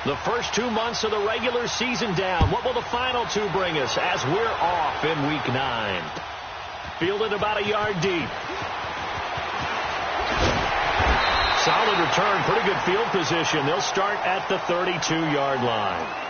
The first 2 months of the regular season down. What will the final 2 bring us as we're off in Week 9? Fielded about a yard deep. Solid return, pretty good field position. They'll start at the 32-yard line.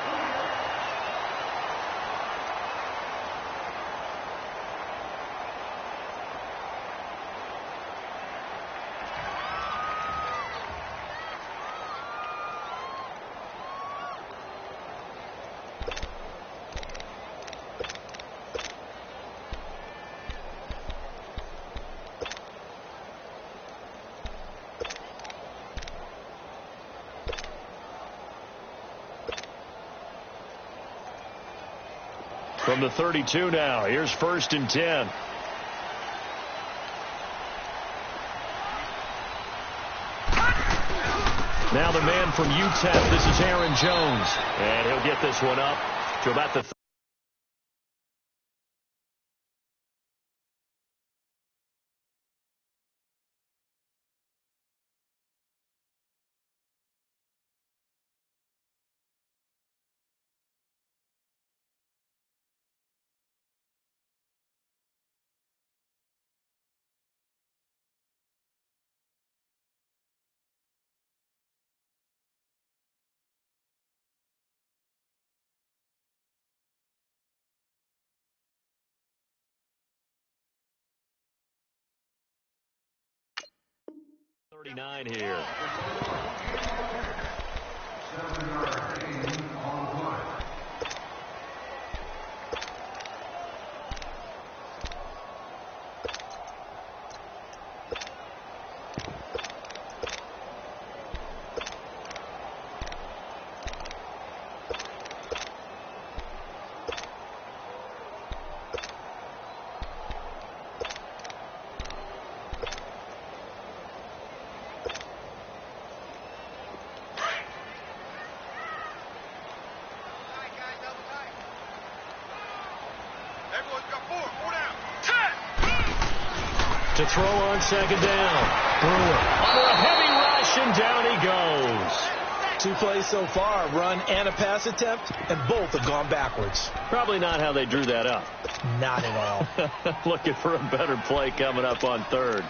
From the 32 now, here's 1st and 10. Now the man from UTEP, this is Aaron Jones. And he'll get this one up to about the 39 here. To throw on 2nd down. Brewer under a heavy rush, and down he goes. 2 plays so far, a run and a pass attempt, and both have gone backwards. Probably not how they drew that up. Not at all. Looking for a better play coming up on 3rd.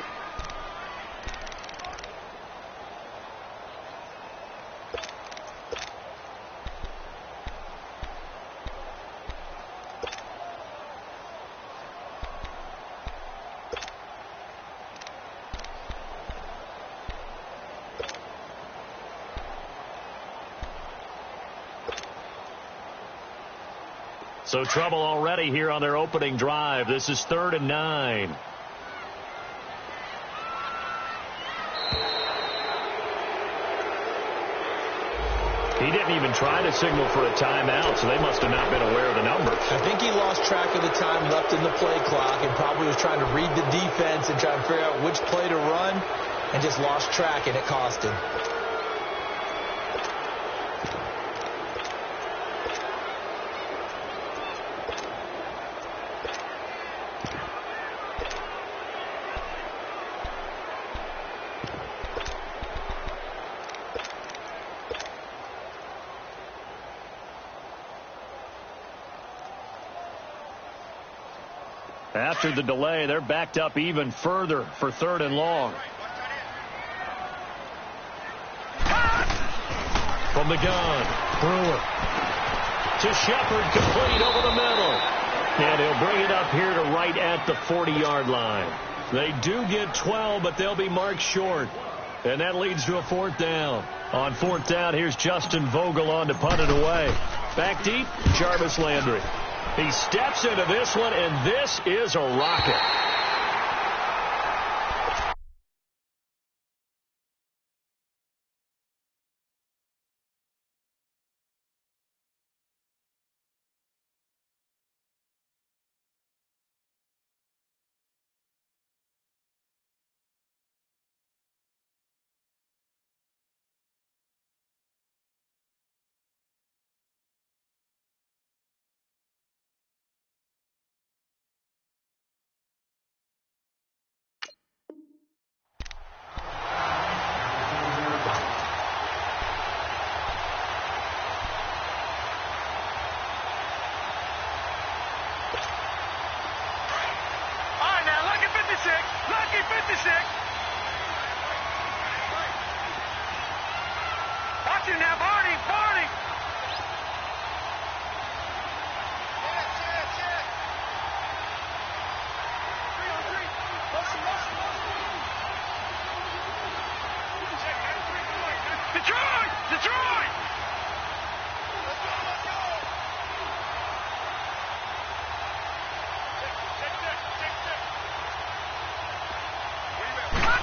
So trouble already here on their opening drive. This is 3rd and 9. He didn't even try to signal for a timeout, so they must have not been aware of the numbers. I think he lost track of the time left in the play clock and probably was trying to read the defense and try to figure out which play to run and just lost track, and it cost him. After the delay, they're backed up even further for 3rd and long. From the gun, Brewer to Shepard, complete over the middle. And he'll bring it up here to right at the 40-yard line. They do get 12, but they'll be marked short. And that leads to a 4th down. On 4th down, here's Justin Vogel on to punt it away. Back deep, Jarvis Landry. He steps into this one, and this is a rocket. Detroit! Detroit!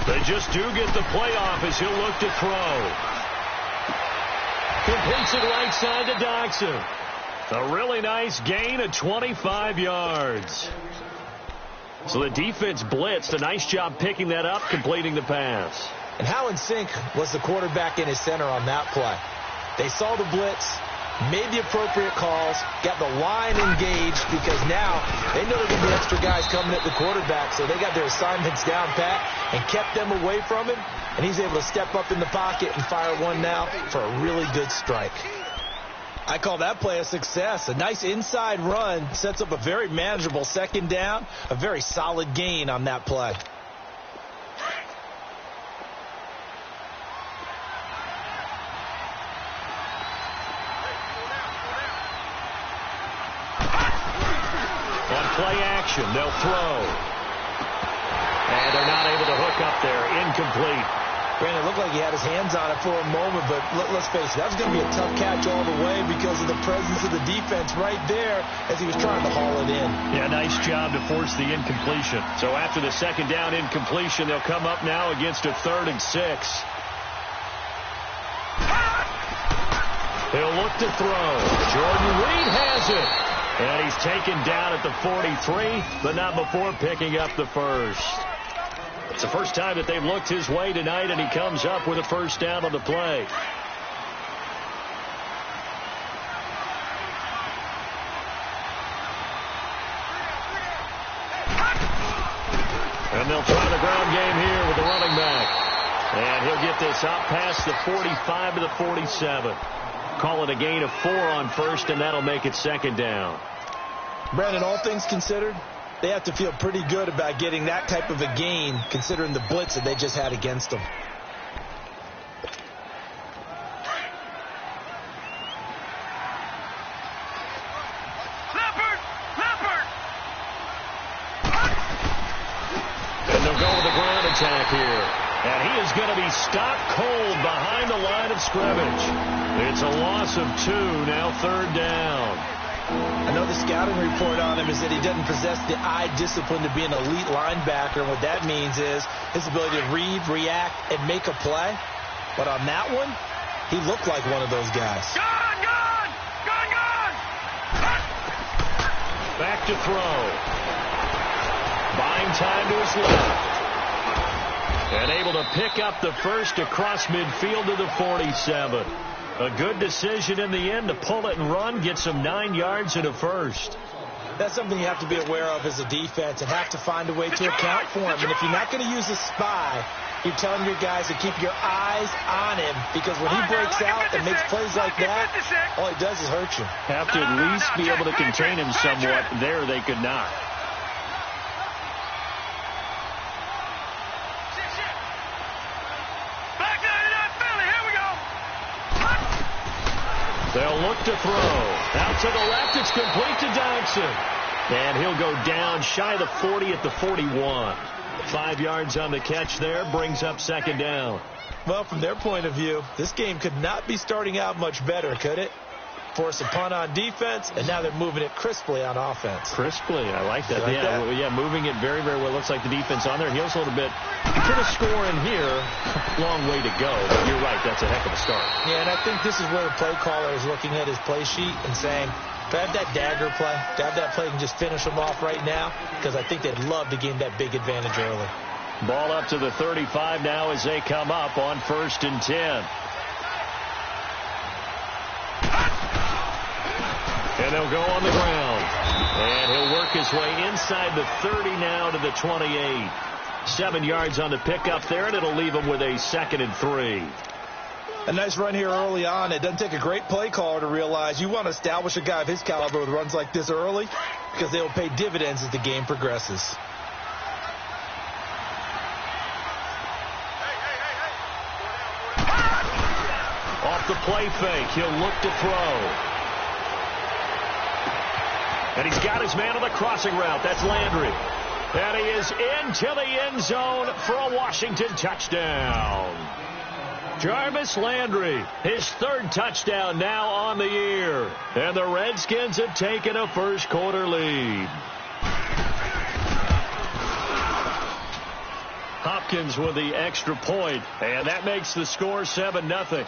They just do get the playoff as he'll look to throw. Completes it right side to Dodson. A really nice gain of 25 yards. So the defense blitzed. A nice job picking that up, completing the pass. And how in sync was the quarterback in his center on that play? They saw the blitz, made the appropriate calls, got the line engaged because now they know there's going to be extra guys coming at the quarterback, so they got their assignments down pat and kept them away from him, and he's able to step up in the pocket and fire one now for a really good strike. I call that play a success. A nice inside run sets up a very manageable second down, a very solid gain on that play. Play action, they'll throw. And they're not able to hook up there. Incomplete. Brandon, it looked like he had his hands on it for a moment, but let's face it, that was going to be a tough catch all the way because of the presence of the defense right there as he was trying to haul it in. Yeah, nice job to force the incompletion. So after the second down incompletion, they'll come up now against a 3rd and 6. He'll look to throw. Jordan Reed has it. And he's taken down at the 43, but not before picking up the first. It's the first time that they've looked his way tonight, and he comes up with a first down on the play. And they'll try the ground game here with the running back. And he'll get this out past the 45 to the 47. Call it a gain of 4 on first, and that'll make it second down. Brandon, all things considered, they have to feel pretty good about getting that type of a gain considering the blitz that they just had against them. And they'll go with the ground attack here. And he is going to be stopped cold behind the line of scrimmage. It's a loss of 2, now 3rd down. I know the scouting report on him is that he doesn't possess the eye discipline to be an elite linebacker. And what that means is his ability to read, react, and make a play. But on that one, he looked like one of those guys. Gone! Back to throw. Buying time to his left. And able to pick up the first across midfield to the 47. A good decision in the end to pull it and run, get some 9 yards and a first. That's something you have to be aware of as a defense and have to find a way to account for him. And if you're not going to use a spy, you're telling your guys to keep your eyes on him because when he breaks out and makes plays like that, all he does is hurt you. Have to at least be able to contain him somewhat. There they could not. They'll look to throw. Out to the left, it's complete to Dodson. And he'll go down shy of the 40 at the 41. 5 yards on the catch there, brings up second down. Well, from their point of view, this game could not be starting out much better, could it? Force a punt on defense, and now they're moving it crisply on offense. Crisply, I like that. Like that? Yeah, moving it very, very well. Looks like the defense on there. Heels a little bit. He could have scored in here. Long way to go, but you're right. That's a heck of a start. Yeah, and I think this is where the play caller is looking at his play sheet and saying, grab that dagger play. Grab that play and just finish them off right now because I think they'd love to gain that big advantage early. Ball up to the 35 now as they come up on 1st and 10. And they'll go on the ground. And he'll work his way inside the 30 now to the 28. 7 yards on the pickup there, and it'll leave him with a 2nd and 3. A nice run here early on. It doesn't take a great play caller to realize you want to establish a guy of his caliber with runs like this early because they will pay dividends as the game progresses. Off the play fake, he'll look to throw. And he's got his man on the crossing route. That's Landry. And he is into the end zone for a Washington touchdown. Jarvis Landry, his third touchdown now on the year. And the Redskins have taken a first-quarter lead. Hopkins with the extra point, and that makes the score 7-0.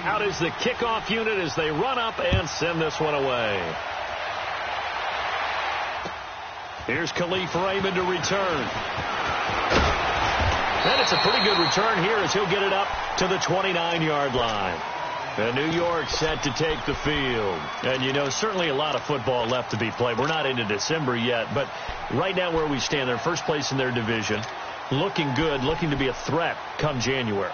Out is the kickoff unit as they run up and send this one away. Here's Khalif Raymond to return. And it's a pretty good return here as he'll get it up to the 29-yard line. And New York set to take the field. And, you know, certainly a lot of football left to be played. We're not into December yet, but right now where we stand, they're first place in their division, looking good, looking to be a threat come January.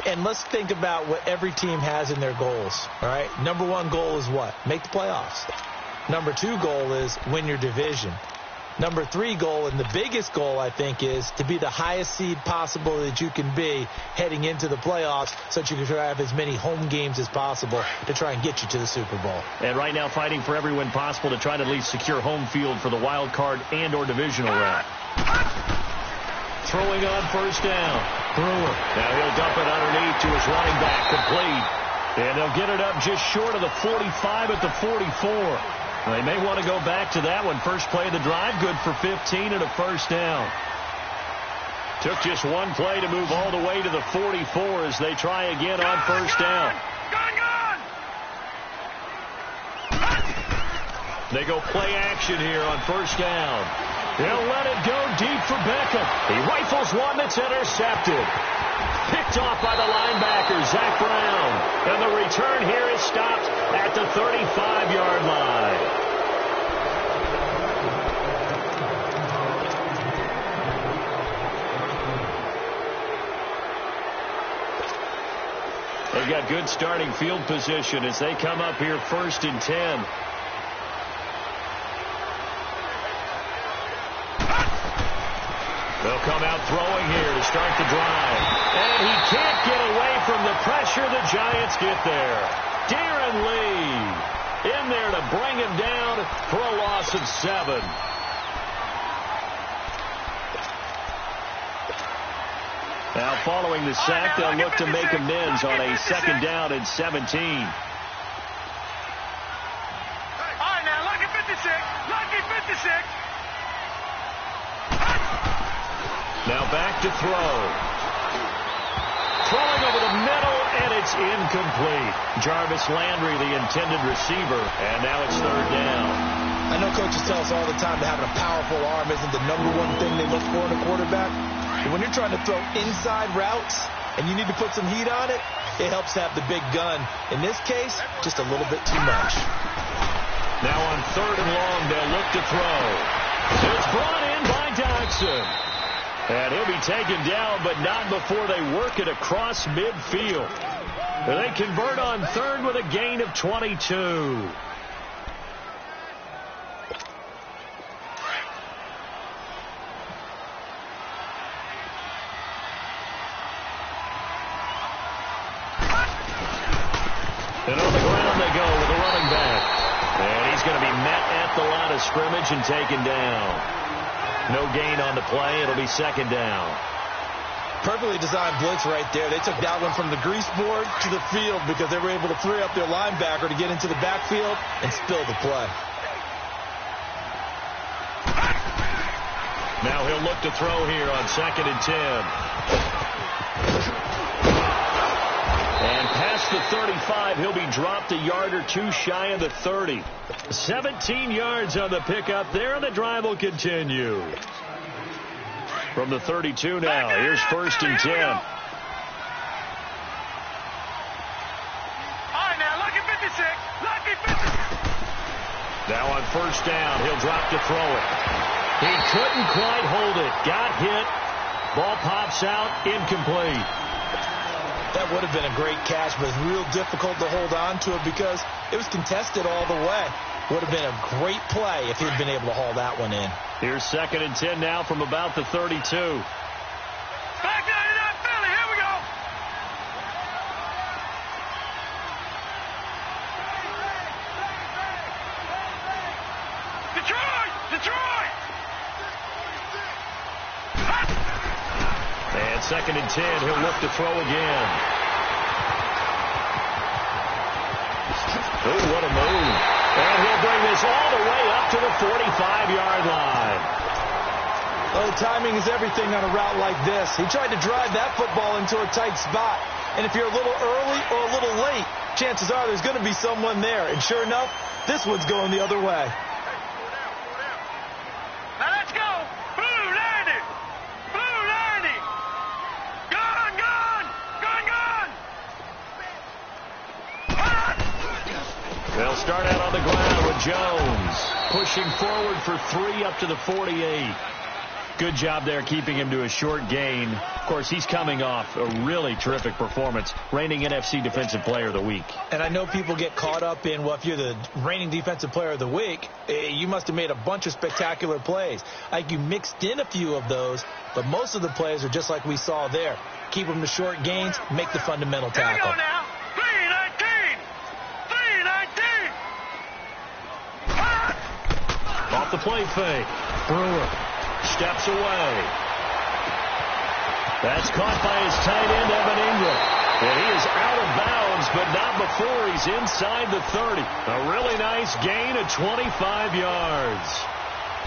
And let's think about what every team has in their goals, all right? Number one goal is what? Make the playoffs. Number two goal is win your division. Number three goal, and the biggest goal, I think, is to be the highest seed possible that you can be heading into the playoffs so that you can have as many home games as possible to try and get you to the Super Bowl. And right now fighting for every win possible to try to at least secure home field for the wild card and or divisional round. Throwing on first down. Brewer. Now he'll dump it underneath to his running back, complete. And they'll get it up just short of the 45 at the 44. They may want to go back to that one. First play of the drive, good for 15 and a first down. Took just one play to move all the way to the 44 as they try again on first down. They go play action here on first down. They'll let it go deep for Beckham. He rifles one that's intercepted. Picked off by the linebacker, Zach Brown. And the return here is stopped at the 35-yard line. They've got good starting field position as they come up here 1st and 10. They'll come out throwing here to start the drive. And he can't get away from the pressure. The Giants get there. Darren Lee in there to bring him down for a loss of 7. Now following the sack, they'll look to make amends on a 2nd down and 17. All right, now, lucky 56. Lucky 56. Now back to throw. Throwing over the middle, and it's incomplete. Jarvis Landry, the intended receiver, and now it's 3rd down. I know coaches tell us all the time that having a powerful arm isn't the number one thing they look for in a quarterback. But when you're trying to throw inside routes and you need to put some heat on it, it helps to have the big gun. In this case, just a little bit too much. Now on 3rd and long, they'll look to throw. It's brought in by Dodson. And he'll be taken down, but not before they work it across midfield. They convert on 3rd with a gain of 22. And on the ground they go with the running back. And he's going to be met at the line of scrimmage and taken down. No gain on the play. It'll be 2nd down. Perfectly designed blitz right there. They took that one from the grease board to the field because they were able to free up their linebacker to get into the backfield and spill the play. Now he'll look to throw here on 2nd and 10. And past the 35, he'll be dropped a yard or two shy of the 30. 17 yards on the pickup there, and the drive will continue. From the 32 now, here's 1st and 10. All right, now, lucky 56. Lucky 56. Now on 1st down, he'll drop to throw it. He couldn't quite hold it. Got hit. Ball pops out, incomplete. That would have been a great catch, but it's real difficult to hold on to it because it was contested all the way. Would have been a great play if he'd been able to haul that one in. Here's 2nd and 10 now from about the 32. Back down in that Philly. Here we go. Detroit! Detroit! On 2nd and 10, he'll look to throw again. Oh, what a move. And he'll bring this all the way up to the 45-yard line. Oh, timing is everything on a route like this. He tried to drive that football into a tight spot. And if you're a little early or a little late, chances are there's going to be someone there. And sure enough, this one's going the other way. Now let's go. Blue 90. Blue 90. Gone, gone. Gone, gone. They'll start out on the ground with Jones pushing forward for 3 up to the 48. Good job there keeping him to a short gain. Of course, he's coming off a really terrific performance, reigning NFC Defensive Player of the Week. And I know people get caught up in, well, if you're the reigning Defensive Player of the Week, you must have made a bunch of spectacular plays. Like you mixed in a few of those, but most of the plays are just like we saw there. Keep them to short gains, make the fundamental tackle. Here we go now. 319. 319. Off the play fake. Brewer steps away. That's caught by his tight end, Evan Ingram. And he is out of bounds, but not before he's inside the 30. A really nice gain of 25 yards.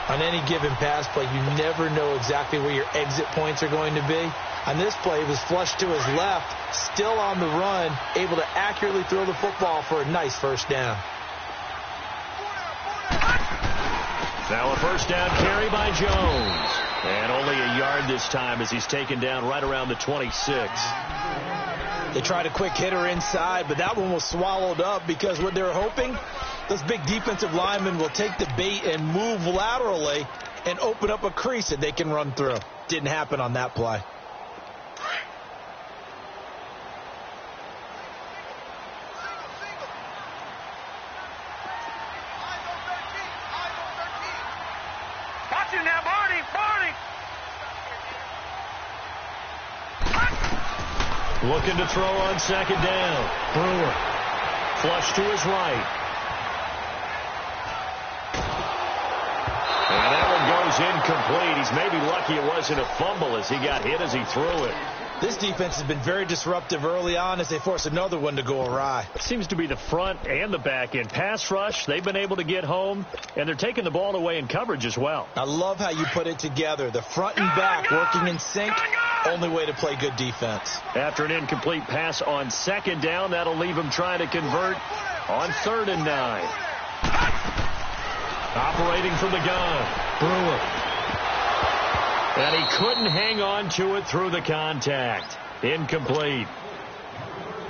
On any given pass play, you never know exactly where your exit points are going to be. On this play, he was flushed to his left, still on the run, able to accurately throw the football for a nice first down. Now a first down carry by Jones. And only a yard this time as he's taken down right around the 26. They tried a quick hitter inside, but that one was swallowed up because what they're hoping, those big defensive linemen will take the bait and move laterally and open up a crease that they can run through. Didn't happen on that play. Now, Barney, Barney. Looking to throw on 2nd down. Brewer. Flush to his right. And that one goes incomplete. He's maybe lucky it wasn't a fumble as he got hit as he threw it. This defense has been very disruptive early on as they force another one to go awry. It seems to be the front and the back end. Pass rush, they've been able to get home, and they're taking the ball away in coverage as well. I love how you put it together. The front and back working in sync, only way to play good defense. After an incomplete pass on 2nd down, that'll leave him trying to convert on 3rd and 9. Operating from the gun, Brewer. And he couldn't hang on to it through the contact. Incomplete.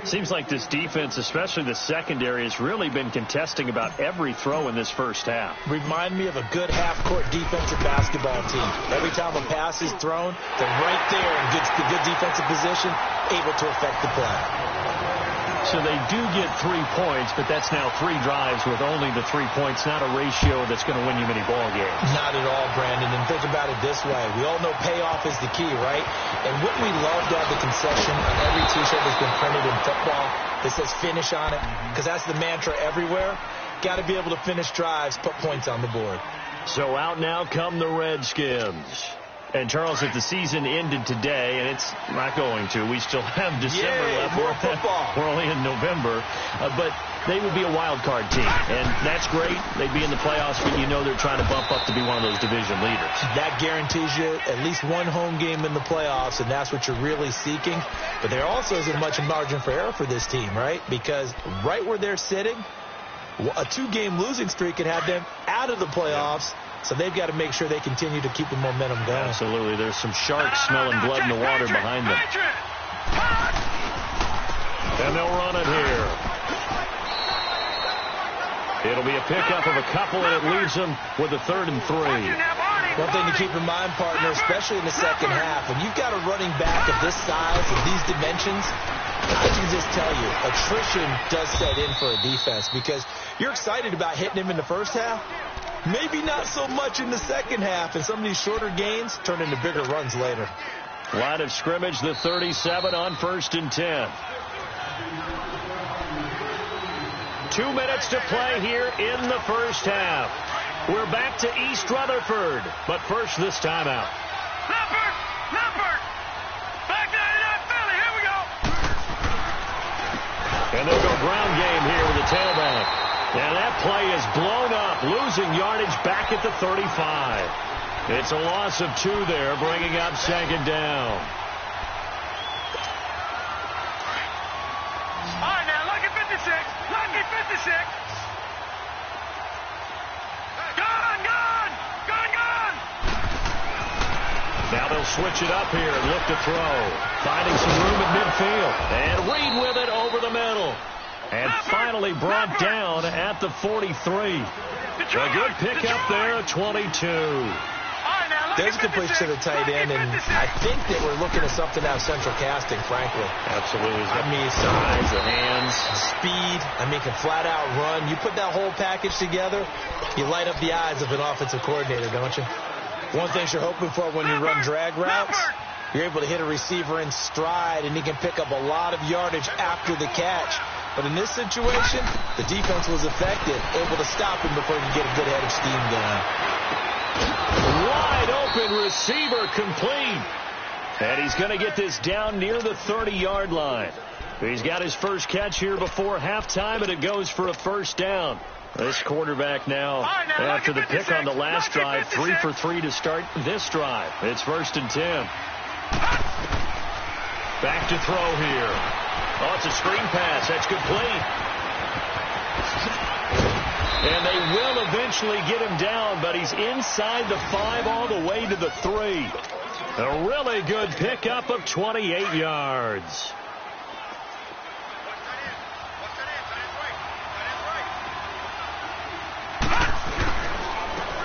Seems like this defense, especially the secondary, has really been contesting about every throw in this first half. Remind me of a good half-court defensive basketball team. Every time a pass is thrown, they're right there in good defensive position, able to affect the play. So they do get 3 points, but that's now 3 drives with only the 3 points, not a ratio that's going to win you many ball games. Not at all, Brandon. And think about it this way. We all know payoff is the key, right? And wouldn't we love to have the concession on every T-shirt that's been printed in football that says finish on it? Because that's the mantra everywhere. Got to be able to finish drives, put points on the board. So out now come the Redskins. And, Charles, if the season ended today, and it's not going to, we still have December left. More football. We're only in November. But they would be a wild card team. And that's great. They'd be in the playoffs, but you know they're trying to bump up to be one of those division leaders. That guarantees you at least one home game in the playoffs, and that's what you're really seeking. But there also isn't much margin for error for this team, right? Because right where they're sitting, a 2-game losing streak could have them out of the playoffs. So they've got to make sure they continue to keep the momentum going. Absolutely. There's some sharks smelling blood in the water behind them. And they'll run it here. It'll be a pickup of a couple, and it leaves them with a 3rd and 3. One thing to keep in mind, partner, especially in the second half, when you've got a running back of this size and these dimensions, I can just tell you, attrition does set in for a defense because you're excited about hitting him in the first half. Maybe not so much in the second half, and some of these shorter gains turn into bigger runs later. Line of scrimmage, the 37 on 1st and 10. 2 minutes to play here in the first half. We're back to East Rutherford, but first this timeout. Leopard! Leopard! Back And they'll go ground game here with the tailback. And that play is blown up, losing yardage back at the 35. It's a loss of 2 there, bringing up second down. All right, now, lucky 56. Lucky 56. Gone, gone, gone, gone. Now they'll switch it up here and look to throw. Finding some room at midfield. And Reed with it over the middle. And finally brought down at the 43. A good pickup there at 22. There's a complete to the tight end, and I think that we're looking at something out of central casting, frankly. Absolutely. I mean, size, the hands, speed. I mean, can flat out run. You put that whole package together, you light up the eyes of an offensive coordinator, don't you? One thing you're hoping for when you run drag routes, you're able to hit a receiver in stride, and he can pick up a lot of yardage after the catch. But in this situation, the defense was effective, able to stop him before he could get a good head of steam going. Wide open receiver complete. And he's going to get this down near the 30-yard line. He's got his first catch here before halftime, and it goes for a first down. This quarterback now, after the pick on the last drive, 3 for 3 to start this drive. It's 1st and 10. Back to throw here. Oh, it's a screen pass. That's complete. And they will eventually get him down, but he's inside the 5 all the way to the 3. A really good pickup of 28 yards.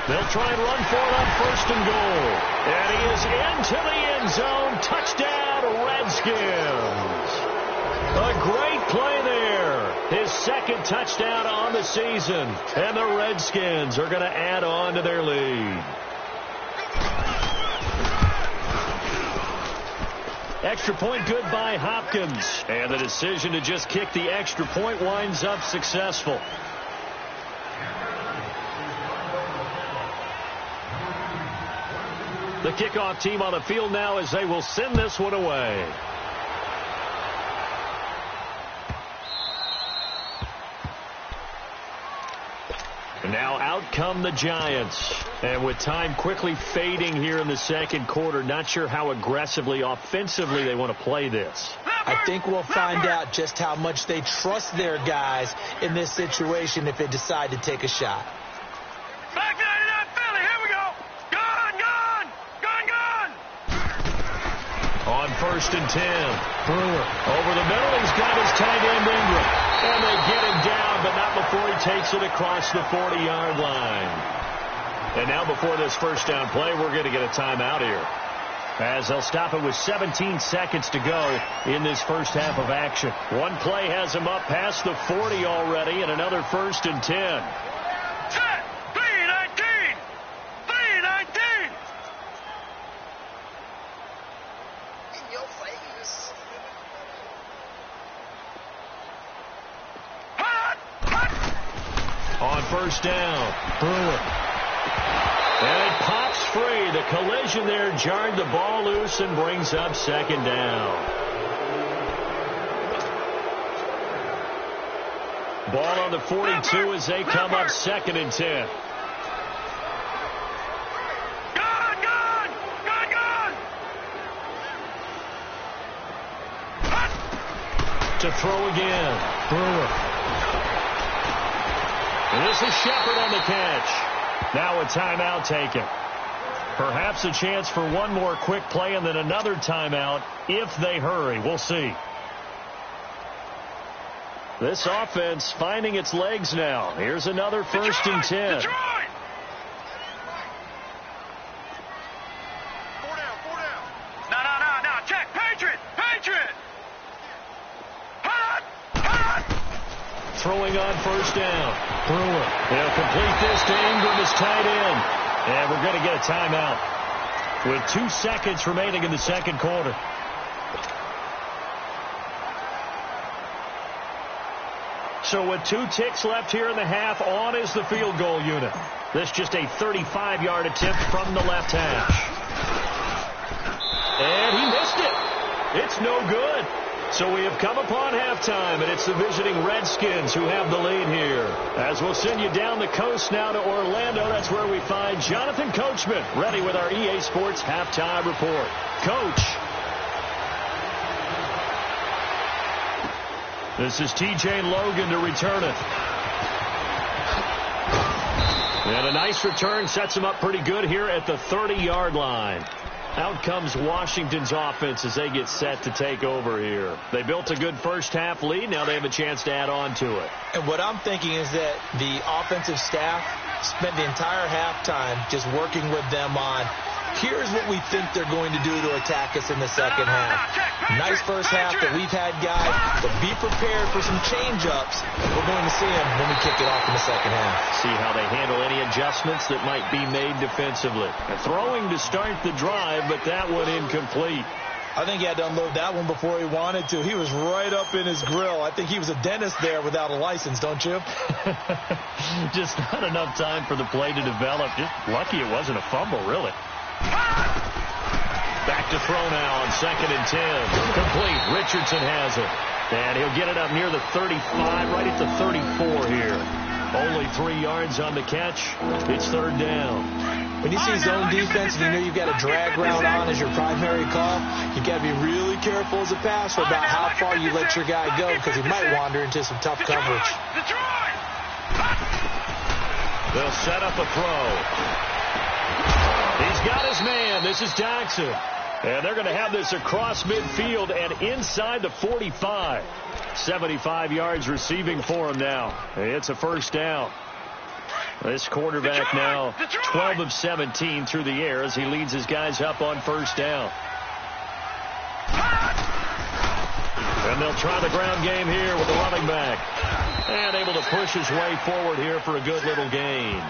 They'll try and run for it on 1st and goal. And he is into the end zone. Touchdown, Redskins. A great play there. His second touchdown on the season. And the Redskins are going to add on to their lead. Extra point good by Hopkins. And the decision to just kick the extra point winds up successful. The kickoff team on the field now as they will send this one away. And now out come the Giants. And with time quickly fading here in the second quarter, not sure how aggressively, offensively they want to play this. I think we'll find out just how much they trust their guys in this situation if they decide to take a shot. Back 99 Philly, here we go. Gone, gone, gone, gone. On 1st and 10, Brewer over the middle. He's got his tight end Ingram. And they get him down, but not before he takes it across the 40-yard line. And now before this first down play, we're going to get a timeout here, as they'll stop it with 17 seconds to go in this first half of action. One play has him up past the 40 already, and another 1st and 10. Set. 319. 319. In your face. On 1st down, Brewer. And it pops free. The collision there jarred the ball loose and brings up second down. Ball on the 42 as they come up 2nd and 10. Gone, gone, gone, gone. To throw again, Brewer. And this is Shepard on the catch. Now a timeout taken. Perhaps a chance for one more quick play and then another timeout if they hurry. We'll see. This offense finding its legs now. Here's another 1st and 10. Detroit. 4 down, 4 down. No. Check. Patriot. Hot. Throwing on 1st down. Brewer. They'll complete this to Ingram as tight end. And we're going to get a timeout with 2 seconds remaining in the second quarter. So with 2 ticks left here in the half, on is the field goal unit. This just a 35-yard attempt from the left hash. And he missed it. It's no good. So we have come upon halftime, and it's the visiting Redskins who have the lead here. As we'll send you down the coast now to Orlando, that's where we find Jonathan Coachman, ready with our EA Sports halftime report. Coach. This is TJ Logan to return it. And a nice return sets him up pretty good here at the 30-yard line. Out comes Washington's offense as they get set to take over here. They built a good first-half lead. Now they have a chance to add on to it. And what I'm thinking is that the offensive staff spent the entire halftime just working with them on, here's what we think they're going to do to attack us in the second half. Nice first half that we've had, guys, but be prepared for some change-ups. We're going to see them when we kick it off in the second half. See how they handle any adjustments that might be made defensively. Throwing to start the drive, but that one incomplete. I think he had to unload that one before he wanted to. He was right up in his grill. I think he was a dentist there without a license, don't you? Just not enough time for the play to develop. Just lucky it wasn't a fumble, really. Back to throw now on 2nd and 10. Complete. Richardson has it. And he'll get it up near the 35, right at the 34 here. Only 3 yards on the catch. It's 3rd down. When you see zone defense and you know you've got a drag route on as your primary call, you've got to be really careful as a passer about how far you let your guy go because he might wander into some tough coverage. They'll set up a throw. He's got his man. This is Jackson. And they're going to have this across midfield and inside the 45. 75 yards receiving for him now. It's a first down. This quarterback now 12 of 17 through the air as he leads his guys up on first down. And they'll try the ground game here with the running back. And able to push his way forward here for a good little gain.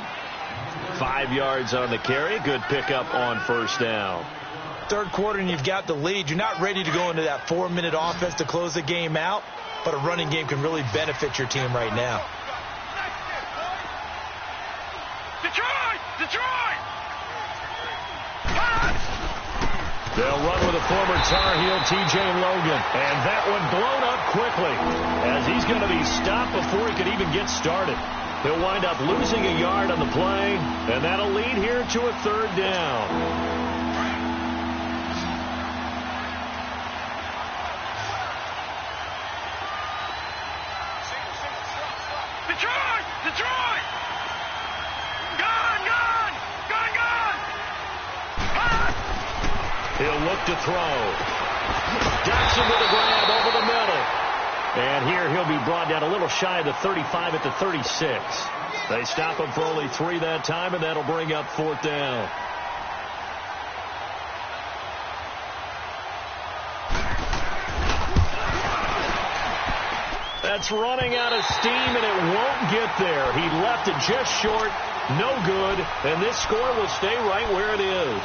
5 yards on the carry. Good pickup on first down. Third quarter and you've got the lead. You're not ready to go into that 4-minute offense to close the game out, but a running game can really benefit your team right now. Detroit! They'll run with a former Tar Heel, TJ Logan. And that one blown up quickly as he's going to be stopped before he could even get started. He'll wind up losing a yard on the play, and that'll lead here to a 3rd down. Detroit! Gone! He'll look to throw. Jackson with a grab over the middle. And here he'll be brought down a little shy of the 35 at the 36. They stop him for only 3 that time, and that'll bring up 4th down. That's running out of steam, and it won't get there. He left it just short, no good, and this score will stay right where it is.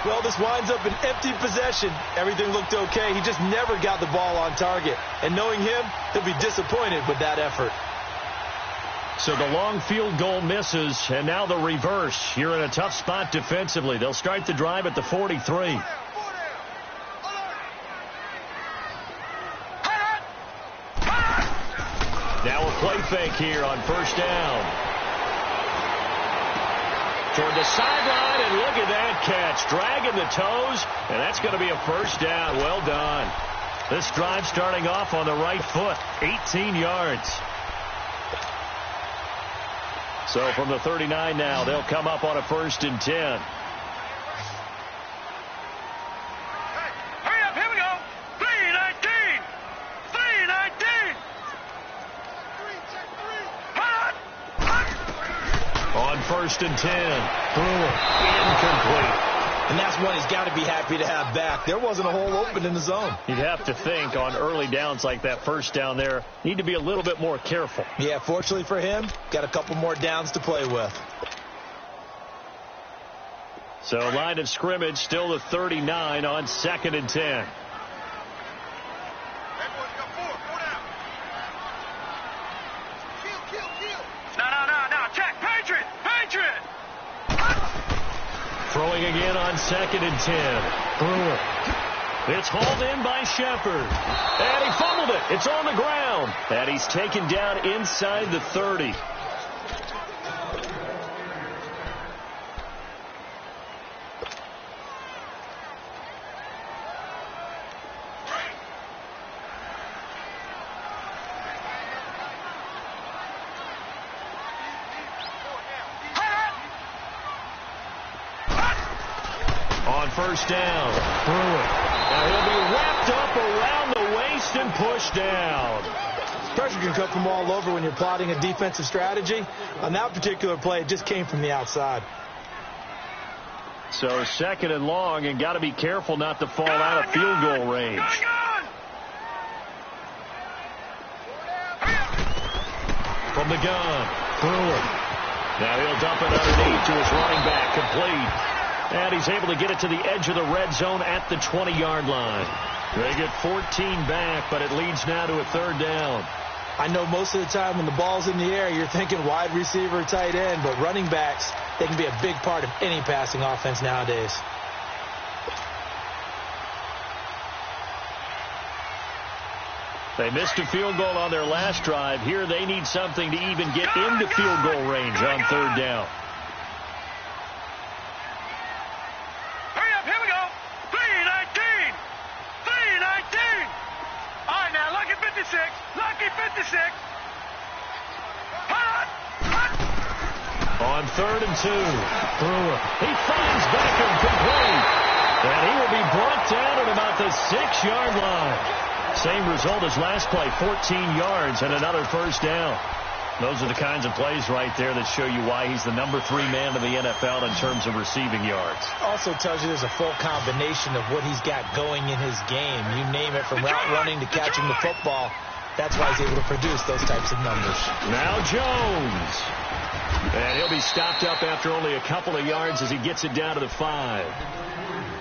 Well, this winds up an empty possession. Everything looked okay. He just never got the ball on target. And knowing him, he'll be disappointed with that effort. So the long field goal misses, and now the reverse. You're in a tough spot defensively. They'll start the drive at the 43. Now a play fake here on first down. Toward the sideline, and look at that catch. Dragging the toes, and that's going to be a first down. Well done. This drive starting off on the right foot. 18 yards. So from the 39 now, they'll come up on a 1st and 10. Hurry up, here we go. 319. On 1st and 10. Brewer, incomplete. And that's one he's got to be happy to have back. There wasn't a hole open in the zone. You'd have to think on early downs like that first down there, need to be a little bit more careful. Yeah, fortunately for him, got a couple more downs to play with. So line of scrimmage still the 39 on 2nd and 10. No. Check. Patriot. Throwing again on 2nd and 10. Brewer. It's hauled in by Shepard. And he fumbled it. It's on the ground. And he's taken down inside the 30. First down. Brewer. Now he'll be wrapped up around the waist and pushed down. Pressure can come from all over when you're plotting a defensive strategy. On that particular play, it just came from the outside. So second and long, and got to be careful not to fall out of field goal range. From the gun, Brewer. Now he'll dump it underneath to his running back, complete. And he's able to get it to the edge of the red zone at the 20-yard line. They get 14 back, but it leads now to a third down. I know most of the time when the ball's in the air, you're thinking wide receiver, tight end, but running backs, they can be a big part of any passing offense nowadays. They missed a field goal on their last drive. Here they need something to even get into field goal range on third down. On third and 2, Brewer. He finds Beckham complete. And he will be brought down at about the 6-yard line. Same result as last play, 14 yards and another first down. Those are the kinds of plays right there that show you why he's the number 3 man in the NFL in terms of receiving yards. Also tells you there's a full combination of what he's got going in his game. You name it, from route running to catching the football. That's why he's able to produce those types of numbers. Now Jones. And he'll be stopped up after only a couple of yards as he gets it down to the 5.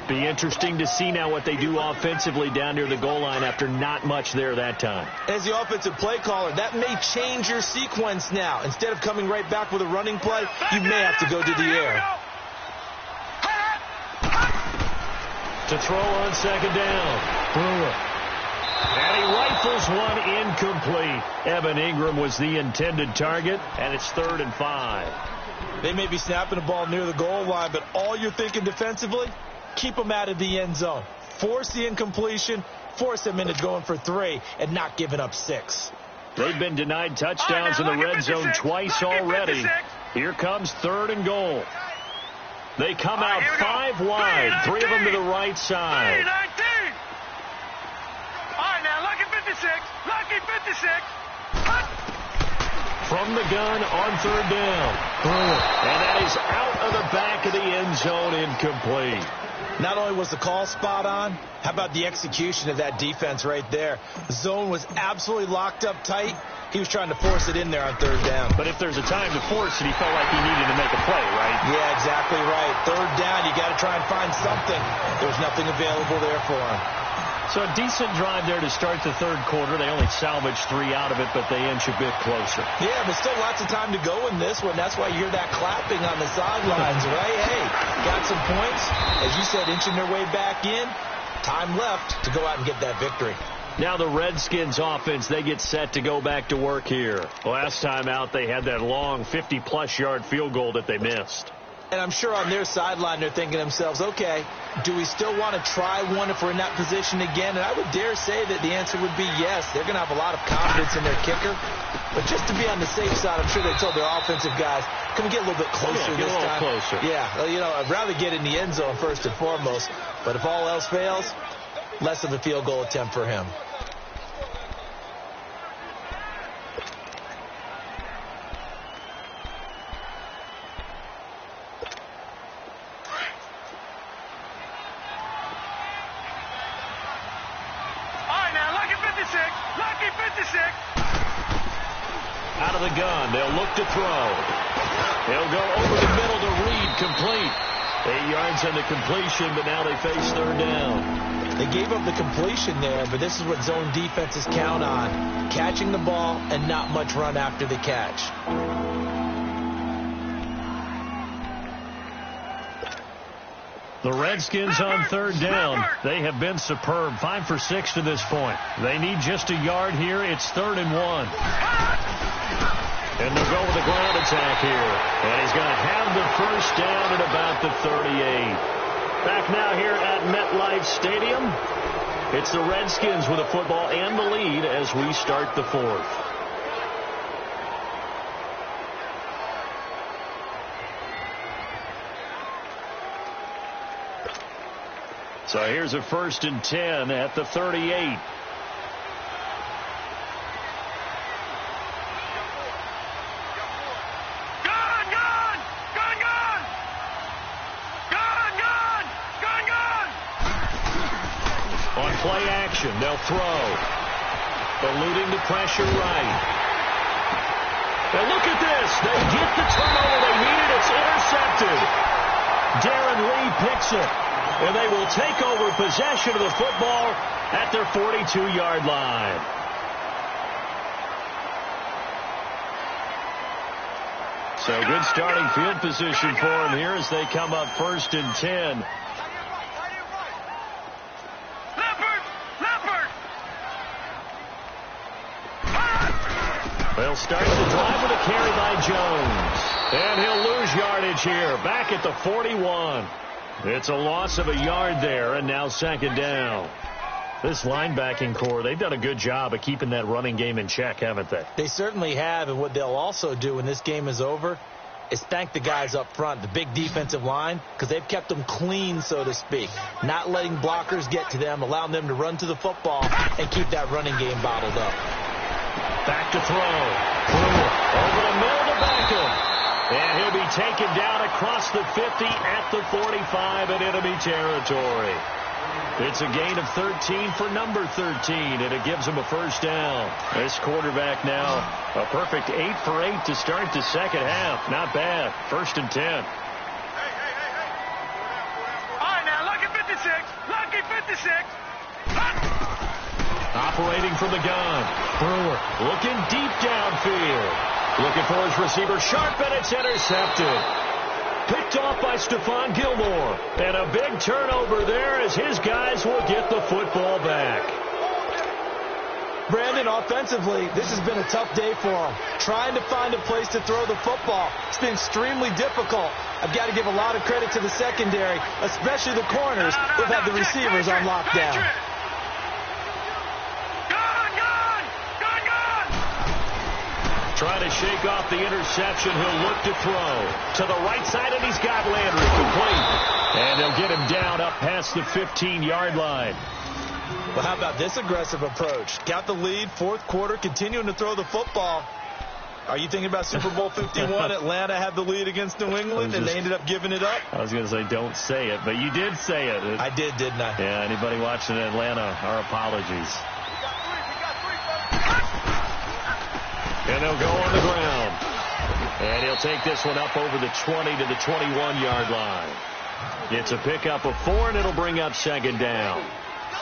Be interesting to see now what they do offensively down near the goal line after not much there that time. As the offensive play caller, that may change your sequence now. Instead of coming right back with a running play, you may have to go to the air. To throw on second down, Brewer. And he rifles one incomplete. Evan Ingram was the intended target, and it's 3rd and 5. They may be snapping the ball near the goal line, but all you're thinking defensively, keep them out of the end zone. Force the incompletion, force them into going for 3, and not giving up 6. They've been denied touchdowns in the red zone twice already. Here comes 3rd and goal. They come out 5 wide, 3 of them to the right side. Lucky 56. From the gun on 3rd down. And that is out of the back of the end zone, incomplete. Not only was the call spot on, how about the execution of that defense right there? The zone was absolutely locked up tight. He was trying to force it in there on 3rd down. But if there's a time to force it, he felt like he needed to make a play, right? Yeah, exactly right. 3rd down, you got to try and find something. There's nothing available there for him. So a decent drive there to start the 3rd quarter. They only salvaged 3 out of it, but they inch a bit closer. Yeah, but still lots of time to go in this one. That's why you hear that clapping on the sidelines, right? Hey, got some points. As you said, inching their way back in. Time left to go out and get that victory. Now the Redskins offense, they get set to go back to work here. Last time out, they had that long 50-plus yard field goal that they missed. And I'm sure on their sideline, they're thinking to themselves, okay, do we still want to try one if we're in that position again? And I would dare say that the answer would be yes. They're going to have a lot of confidence in their kicker. But just to be on the safe side, I'm sure they told their offensive guys, can we get a little bit closer this time? Closer. Yeah, well, you know, I'd rather get in the end zone first and foremost. But if all else fails, less of a field goal attempt for him. Out of the gun, they'll look to throw. He'll go over the middle to Reed, complete. 8 yards on the completion, but now they face 3rd down. They gave up the completion there, but this is what zone defenses count on. Catching the ball and not much run after the catch. The Redskins on third down. They have been superb. 5 for 6 to this point. They need just a yard here. It's 3rd and 1. And they'll go with a ground attack here. And he's going to have the first down at about the 38. Back now here at MetLife Stadium. It's the Redskins with the football and the lead as we start the 4th. So here's a 1st and 10 at the 38. On play action, they'll throw. Eluding the pressure right. And look at this. They get the turnover they needed. It's intercepted. Darren Lee picks it. And they will take over possession of the football at their 42-yard line. So good starting field position for them here as they come up 1st and 10. They'll start the drive with a carry by Jones. And he'll lose yardage here. Back at the 41. It's a loss of a yard there, and now 2nd down. This linebacking core, they've done a good job of keeping that running game in check, haven't they? They certainly have, and what they'll also do when this game is over is thank the guys up front, the big defensive line, because they've kept them clean, so to speak. Not letting blockers get to them, allowing them to run to the football and keep that running game bottled up. Back to throw. Brewer over the middle to Beckham. And he'll be taken down across the 50 at the 45 in enemy territory. It's a gain of 13 for number 13, and it gives him a first down. This quarterback now, a perfect 8 for 8 to start the second half. Not bad. 1st and 10. All right, now, lucky 56. Lucky 56. Operating from the gun. Brewer looking deep downfield. Looking for his receiver Sharp, and it's intercepted. Picked off by Stephon Gilmore. And a big turnover there as his guys will get the football back. Brandon, offensively, this has been a tough day for him. Trying to find a place to throw the football. It's been extremely difficult. I've got to give a lot of credit to the secondary, especially the corners who've had the receivers on lockdown. Trying to shake off the interception. He'll look to throw to the right side, and he's got Landry complete. And they'll get him down up past the 15-yard line. Well, how about this aggressive approach? Got the lead, 4th quarter, continuing to throw the football. Are you thinking about Super Bowl 51? Atlanta had the lead against New England, and they ended up giving it up? I was going to say don't say it, but you did say it. I did, didn't I? Yeah, anybody watching Atlanta, our apologies. And they'll go on the ground. And he'll take this one up over the 20 to the 21-yard line. It's a pickup of 4, and it'll bring up 2nd down.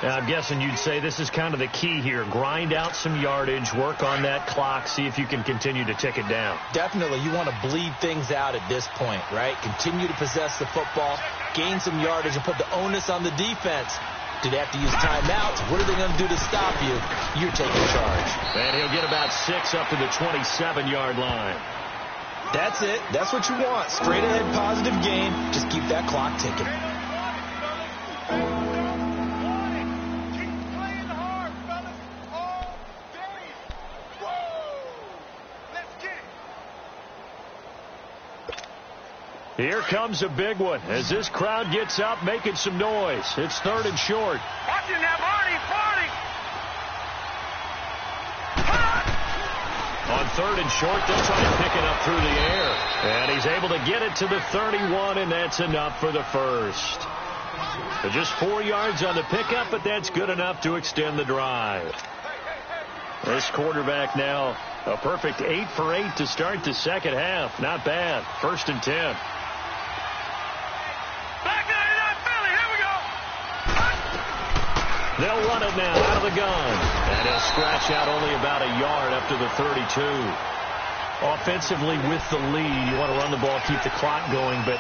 Now, I'm guessing you'd say this is kind of the key here. Grind out some yardage, work on that clock, see if you can continue to tick it down. Definitely. You want to bleed things out at this point, right? Continue to possess the football, gain some yardage, and put the onus on the defense. Do they have to use timeouts? What are they going to do to stop you? You're taking charge. And he'll get about 6 up to the 27-yard line. That's it. That's what you want. Straight ahead positive gain. Just keep that clock ticking. Here comes a big one as this crowd gets up making some noise. It's 3rd and short. Watching that, Marty. On 3rd and short, they'll try to pick it up through the air. And he's able to get it to the 31, and that's enough for the first. So just 4 yards on the pickup, but that's good enough to extend the drive. This quarterback now, a perfect 8 for 8 to start the second half. Not bad. 1st and 10. They'll run it now out of the gun. And he'll scratch out only about a yard up to the 32. Offensively with the lead, you want to run the ball, keep the clock going, but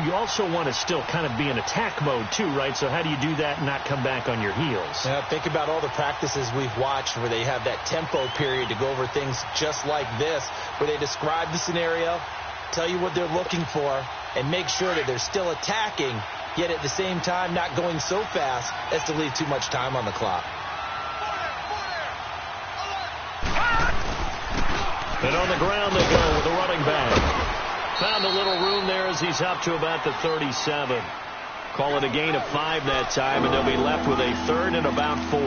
you also want to still kind of be in attack mode too, right? So how do you do that and not come back on your heels? Yeah, think about all the practices we've watched where they have that tempo period to go over things just like this, where they describe the scenario, tell you what they're looking for, and make sure that they're still attacking, yet at the same time not going so fast as to leave too much time on the clock. And on the ground they go with the running back. Found a little room there as he's up to about the 37. Call it a gain of 5 that time, and they'll be left with a 3rd and about 4.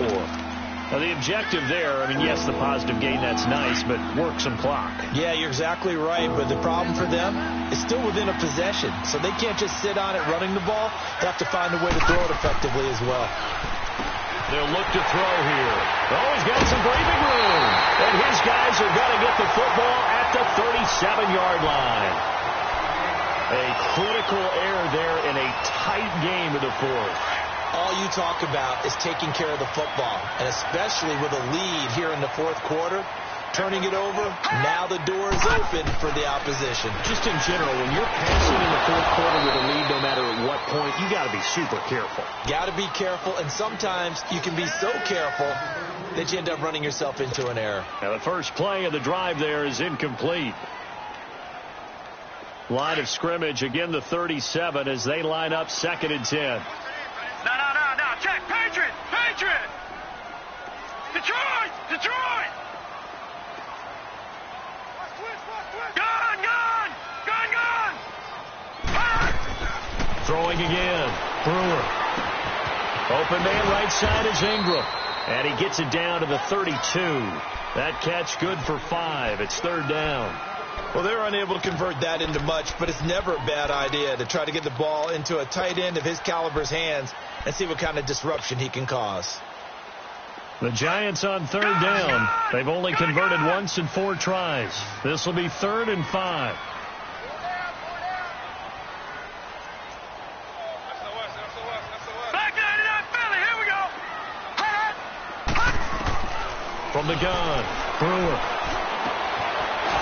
Now, the objective there, I mean, yes, the positive gain, that's nice, but work some clock. Yeah, you're exactly right, but the problem for them is still within a possession, so they can't just sit on it running the ball. They have to find a way to throw it effectively as well. They'll look to throw here. Oh, he's got some breathing room. And his guys are going to get the football at the 37-yard line. A critical error there in a tight game of the 4th. All you talk about is taking care of the football, and especially with a lead here in the 4th quarter, turning it over, now the door is open for the opposition. Just in general, when you're passing in the 4th quarter with a lead, no matter at what point, you got to be super careful. Got to be careful, and sometimes you can be so careful that you end up running yourself into an error. Now, the first play of the drive there is incomplete. Line of scrimmage, again the 37 as they line up 2nd and 10. No. Check. Patriot. Detroit. Gun. Throwing again. Brewer. Open man right side is Ingram. And he gets it down to the 32. That catch good for 5. It's 3rd down. Well, they're unable to convert that into much, but it's never a bad idea to try to get the ball into a tight end of his caliber's hands and see what kind of disruption he can cause. The Giants on 3rd down. They've only converted once in 4 tries. This will be 3rd and 5. Back 99 Philly. Here we go. From the gun, Brewer.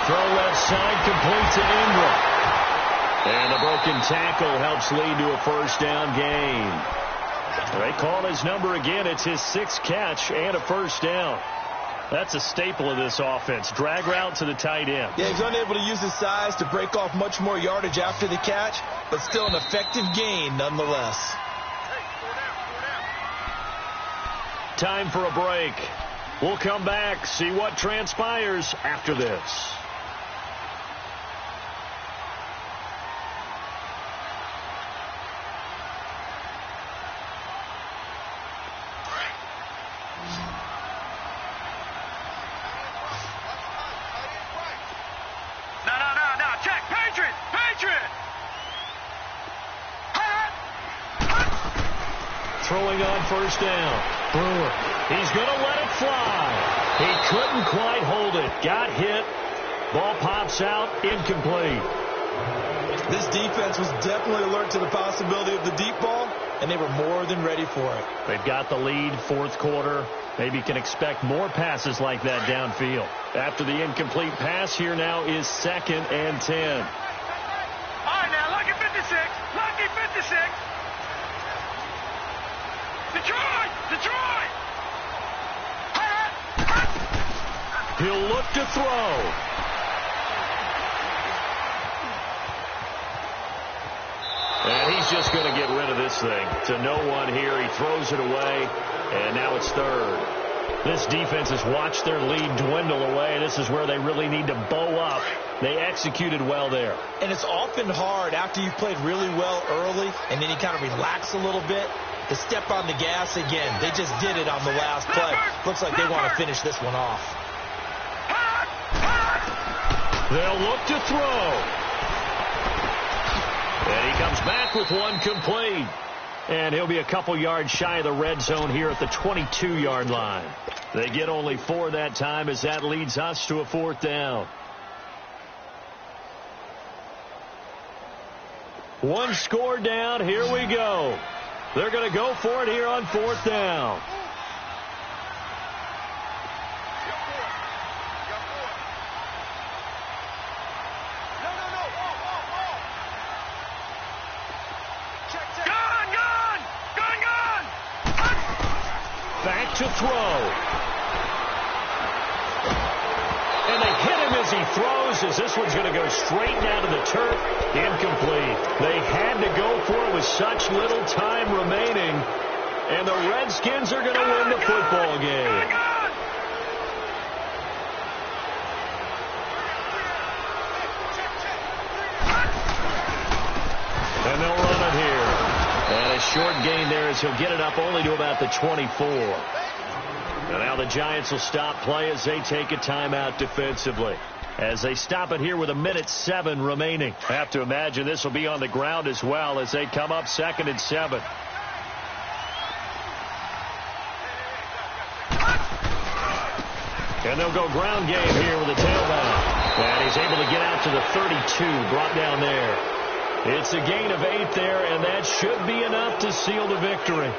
Throw left side, complete to Ingram. And a broken tackle helps lead to a 1st down gain. They call his number again. It's his 6th catch and a 1st down. That's a staple of this offense. Drag route to the tight end. Yeah, he's unable to use his size to break off much more yardage after the catch, but still an effective gain nonetheless. Time for a break. We'll come back, see what transpires after this. No. Check. Patriot. Throwing on 1st down. Brewer. He's going to let it fly. He couldn't quite hold it. Got hit. Ball pops out. Incomplete. This defense was definitely alert to the possibility of the deep ball, and they were more than ready for it. They've got the lead, 4th quarter. Maybe can expect more passes like that downfield. After the incomplete pass, here now is 2nd and 10. All right, now, lucky 56. Detroit. He'll look to throw. And he's just going to get rid of this thing. To no one here. He throws it away, and now it's 3rd. This defense has watched their lead dwindle away. This is where they really need to bow up. They executed well there. And it's often hard after you've played really well early and then you kind of relax a little bit to step on the gas again. They just did it on the last play. Looks like they want to finish this one off. They'll look to throw. And he comes back with one complete. And he'll be a couple yards shy of the red zone here at the 22-yard line. They get only 4 that time as that leads us to a 4th down. One score down. Here we go. They're going to go for it here on 4th down. back to throw. And they hit him as he throws, as this one's going to go straight down to the turf. Incomplete. They had to go for it with such little time remaining. And the Redskins are going to win the football game. And they'll run it here. And a short gain there as he'll get it up only to about the 24. And now the Giants will stop play as they take a timeout defensively. As they stop it here with 1:07 remaining. Have to imagine this will be on the ground as well as they come up 2nd and 7. And they'll go ground game here with a tailback. And he's able to get out to the 32, brought down there. It's a gain of 8 there, and that should be enough to seal the victory.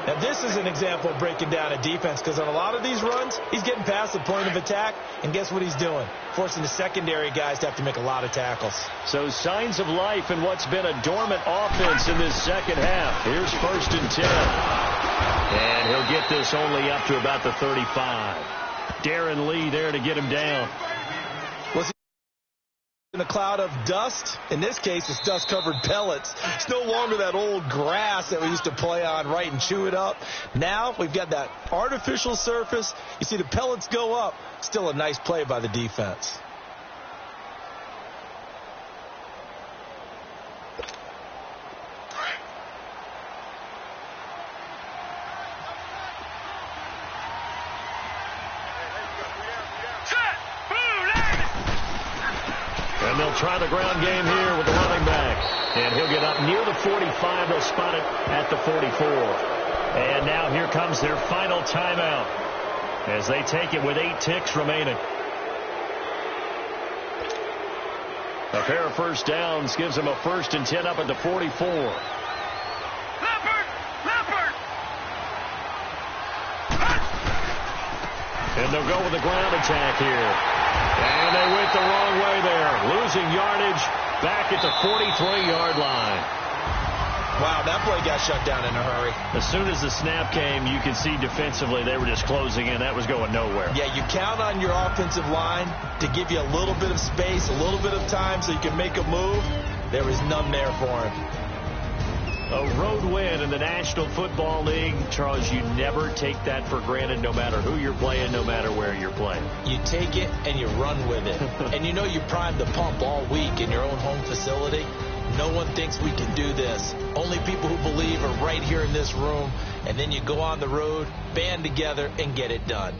Now, this is an example of breaking down a defense, because on a lot of these runs, he's getting past the point of attack, and guess what he's doing? Forcing the secondary guys to have to make a lot of tackles. So signs of life in what's been a dormant offense in this second half. Here's 1st and 10. And he'll get this only up to about the 35. Darren Lee there to get him down. Was he in a cloud of dust? In this case, it's dust-covered pellets. It's no longer that old grass that we used to play on, right, and chew it up. Now we've got that artificial surface. You see the pellets go up. Still a nice play by the defense. And they'll try the ground game here with the running back. And he'll get up near the 45. They'll spot it at the 44. And now here comes their final timeout as they take it with 8 ticks remaining. A pair of first downs gives them a 1st and 10 up at the 44. And they'll go with the ground attack here. And they went the wrong way there. Losing yardage back at the 43-yard line. Wow, that play got shut down in a hurry. As soon as the snap came, you could see defensively they were just closing in. That was going nowhere. Yeah, you count on your offensive line to give you a little bit of space, a little bit of time so you can make a move. There was none there for him. A road win in the National Football League. Charles, you never take that for granted no matter who you're playing, no matter where you're playing. You take it and you run with it. And you know you primed the pump all week in your own home facility. No one thinks we can do this. Only people who believe are right here in this room. And then you go on the road, band together, and get it done.